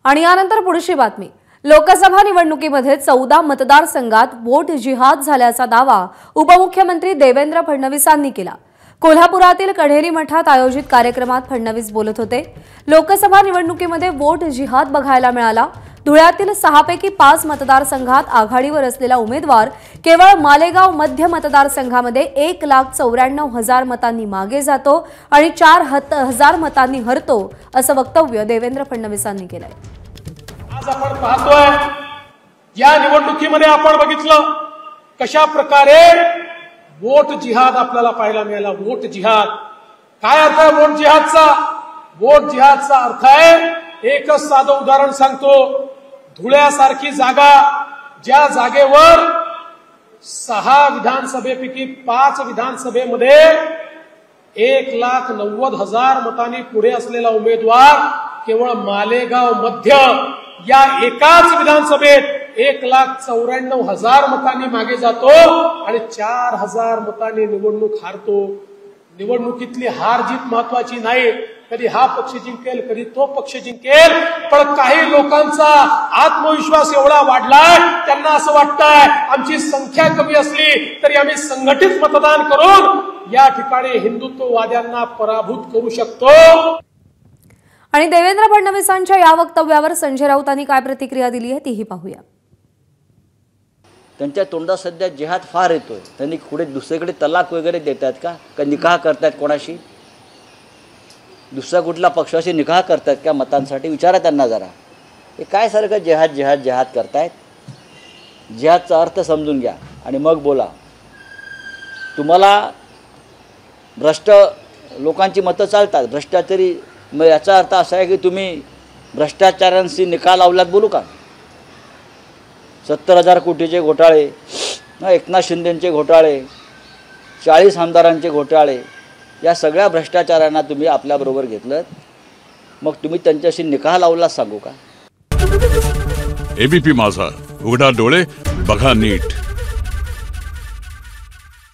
आणि यानंतर पुढची बातमी। लोकसभा निवडणुकीमध्ये 14 मतदारसंघात वोट जिहाद झाल्याचा दावा उपमुख्यमंत्री देवेंद्र फडणवीसांनी केला। कोल्हापुरातील कढेरी मठात आयोजित कार्यक्रमात फडणवीस बोलत होते। लोकसभा निवडणुकीमध्ये वोट जिहाद बघायला मिळाला। धुळ्यातील 6 पैकी 5 मतदारसंघात आघाडीवर असलेला उमेदवार केवळ मालेगाव मध्य मतदारसंघामध्ये 1,94,000 मतांनी मागे जातो आणि 4,000 मतांनी हरतो, असं वक्तव्य देवेंद्र फडणवीसांनी केलंय। आज आपण पाहतोय या निवडणुकीमध्ये आपण बघितलं कशा प्रकारे वोट जिहाद आपल्याला पाहायला मिळाला। वोट जिहाद काय अर्थ आहे? वोट जिहादचा अर्थ आहे, एकच साधं उदाहरण सांगतो। धुळ्यासारखी जागा, ज्या जागेवर 6 विधानसभेपैकी 5 विधानसभेमध्ये 1,90,000 मतांनी पुढे असलेला उमेदवार केवळ मालेगाव मध्य या एकाच विधानसभेत 1,94,000 मतांनी मागे जातो आणि 4,000 मतांनी निवडणूक हारतो। निवडणुकीतली हार जीत महत्वाची नाही, कधी हा पक्ष जिंकेल कधी तो पक्ष जिंकेल, पण काही लोकांचा आत्मविश्वास एवढा वाढलाय, त्यांना असं वाटतंय आमची संख्या कमी असली तरी आम्ही संघटित मतदान करून या ठिकाणी हिंदुत्ववाद्यांना पराभूत करू शकतो। आणि देवेंद्र फडणवीसांच्या या वक्तव्यावर संजय राऊतांनी काय प्रतिक्रिया दिली आहे तीही पाहूया। त्यांच्या तोंडात सध्या जिहाद फार येतोय। त्यांनी पुढे दुसरीकडे तलाक वगैरे देतात का निकाह करतात कोणाशी? दुसरा कुठला पक्षाशी निकाह करतात का मतांसाठी? विचारा त्यांना जरा। हे काय सारखं जिहाद जिहाद जिहाद करतायत? जिहादचा अर्थ समजून घ्या आणि मग बोला। तुम्हाला भ्रष्ट लोकांची मतं चालतात, भ्रष्टाचारी, मग याचा अर्थ असा आहे की तुम्ही भ्रष्टाचारांशी निकाह लावलात बोलू का? 70,000 कोटीचे घोटाळे, एकनाथ शिंदेचे घोटाळे, 40 आमदारांचे घोटाळे, या सगळ्या भ्रष्टाचारांना तुम्ही आपल्याबरोबर घेतलं, मग तुम्ही त्यांच्याशी निकाह लावला सांगू का? एबीपी माझा, उघडा डोळे बघा नीट।